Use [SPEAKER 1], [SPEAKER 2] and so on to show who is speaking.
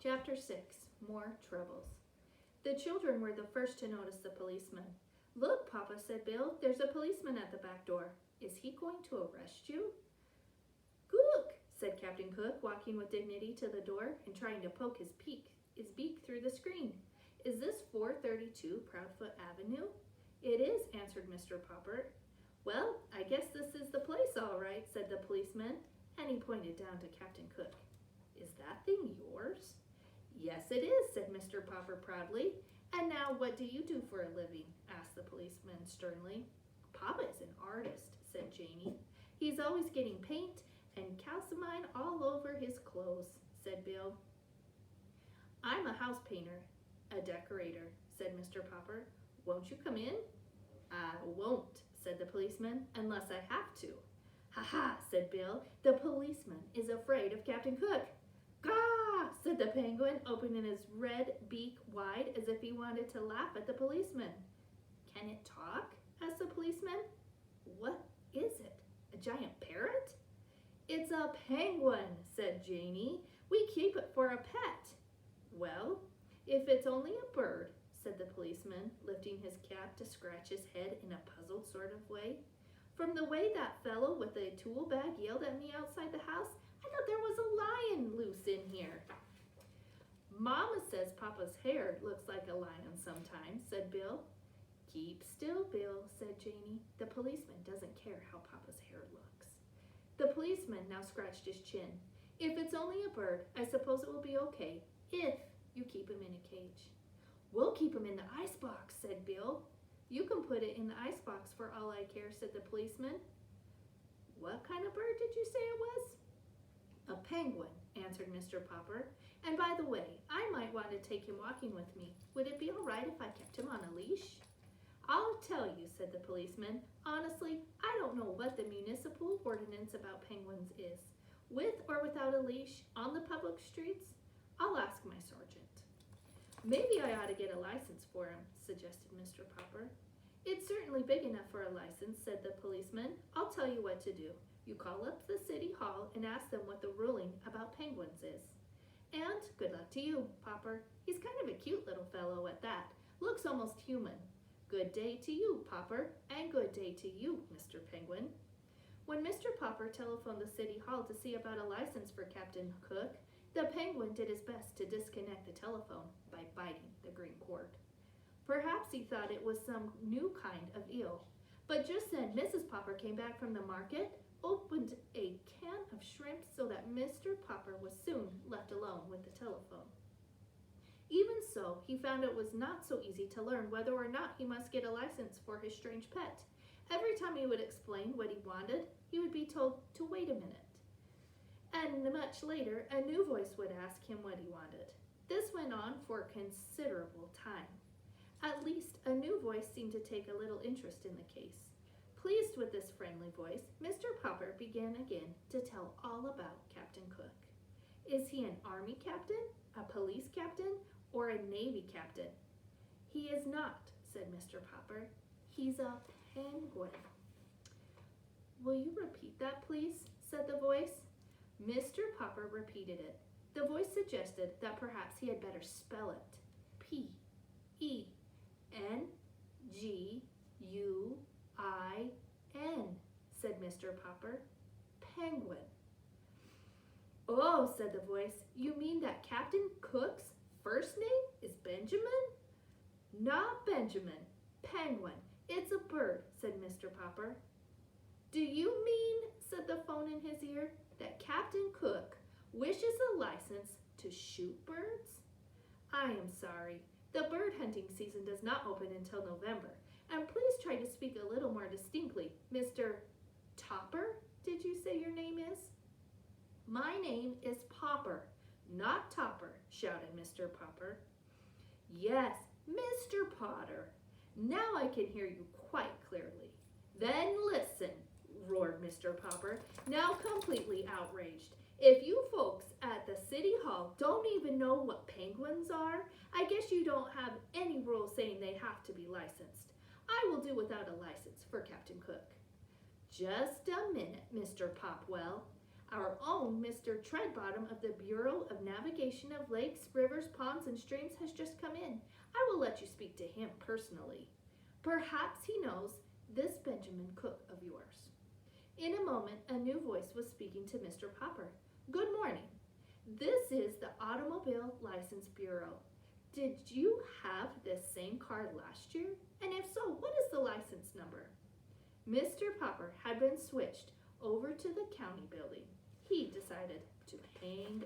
[SPEAKER 1] Chapter 6. More Troubles. The children were the first to notice the policeman. "Look, Papa," said Bill, "there's a policeman at the back door. Is he going to arrest you?" "Gook," said Captain Cook, walking with dignity to the door and trying to poke his beak through the screen. "Is this 432 Proudfoot Avenue?" "It is," answered Mr. Popper. "Well, I guess this is the place all right," said the policeman, and he pointed down to Captain Cook. "Is that thing yours?" "Yes, it is," said Mr. Popper proudly. "And now what do you do for a living?" asked the policeman sternly. "Papa is an artist," said Janie. "He's always getting paint and calcimine all over his clothes," said Bill. "I'm a house painter, a decorator," said Mr. Popper. "Won't you come in?" "I won't," said the policeman, "unless I have to." "Ha ha," said Bill, "the policeman is afraid of Captain Cook." "Gah!" said the penguin, opening his red beak wide as if he wanted to laugh at the policeman. "Can it talk?" asked the policeman. "What is it? A giant parrot?" "It's a penguin," said Janie. "We keep it for a pet." "Well, if it's only a bird," said the policeman, lifting his cap to scratch his head in a puzzled sort of way. "From the way that fellow with the tool bag yelled at me outside the house, I thought there was a lion loose in here." "Mama says Papa's hair looks like a lion sometimes," said Bill. "Keep still, Bill," said Janie. "The policeman doesn't care how Papa's hair looks." The policeman now scratched his chin. "If it's only a bird, I suppose it will be okay if you keep him in a cage." "We'll keep him in the icebox," said Bill. "You can put it in the icebox for all I care," said the policeman. "What kind of bird did you say it was?" "A penguin," answered Mr. Popper. "And by the way, I might want to take him walking with me. Would it be all right if I kept him on a leash?" "I'll tell you," said the policeman. "Honestly, I don't know what the municipal ordinance about penguins is. With or without a leash, on the public streets, I'll ask my sergeant." "Maybe I ought to get a license for him," suggested Mr. Popper. "It's certainly big enough for a license," said the policeman. "I'll tell you what to do. You call up the city hall and ask them what the ruling about penguins is. And good luck to you, Popper. He's kind of a cute little fellow at that. Looks almost human. Good day to you, Popper, and good day to you, Mr. Penguin." When Mr. Popper telephoned the city hall to see about a license for Captain Cook, the penguin did his best to disconnect the telephone by biting the green cord. Perhaps he thought it was some new kind of eel. But just then Mrs. Popper came back from the market, opened a can of shrimp so that Mr. Popper was soon left alone with the telephone. Even so, he found it was not so easy to learn whether or not he must get a license for his strange pet. Every time he would explain what he wanted, he would be told to wait a minute. And much later, a new voice would ask him what he wanted. This went on for a considerable time. At least, a new voice seemed to take a little interest in the case. Pleased with this friendly voice, Mr. Popper began again to tell all about Captain Cook. "Is he an army captain, a police captain, or a navy captain?" "He is not," said Mr. Popper. "He's a penguin." "Will you repeat that, please?" said the voice. Mr. Popper repeated it. The voice suggested that perhaps he had better spell it. P-E-N-G-U-I-N, said Mr. Popper. "Penguin." "Oh," said the voice, "you mean that Captain Cook's first name is Benjamin?" "Not Benjamin. Penguin. It's a bird," said Mr. Popper. "Do you mean," said the phone in his ear, "that Captain Cook wishes a license to shoot birds?" "I am sorry. The bird hunting season does not open until November. And please try to speak a little more distinctly. Mr. Topper, did you say your name is?" "My name is Popper, not Topper," shouted Mr. Popper. "Yes, Mr. Potter. Now I can hear you quite clearly." "Then listen," roared Mr. Popper, now completely outraged. "If you folks at the city hall don't even know what penguins are, I guess you don't have any rule saying they have to be licensed. I will do without a license for Captain Cook." "Just a minute, Mr. Popwell. Our own Mr. Treadbottom of the Bureau of Navigation of Lakes, Rivers, Ponds, and Streams has just come in. I will let you speak to him personally. Perhaps he knows this Benjamin Cook of yours." In a moment, a new voice was speaking to Mr. Popper. "Good morning. This is the Automobile License Bureau. Did you have this same car last year? And if so, what is the license number?" Mr. Popper had been switched over to the county building. He decided to hang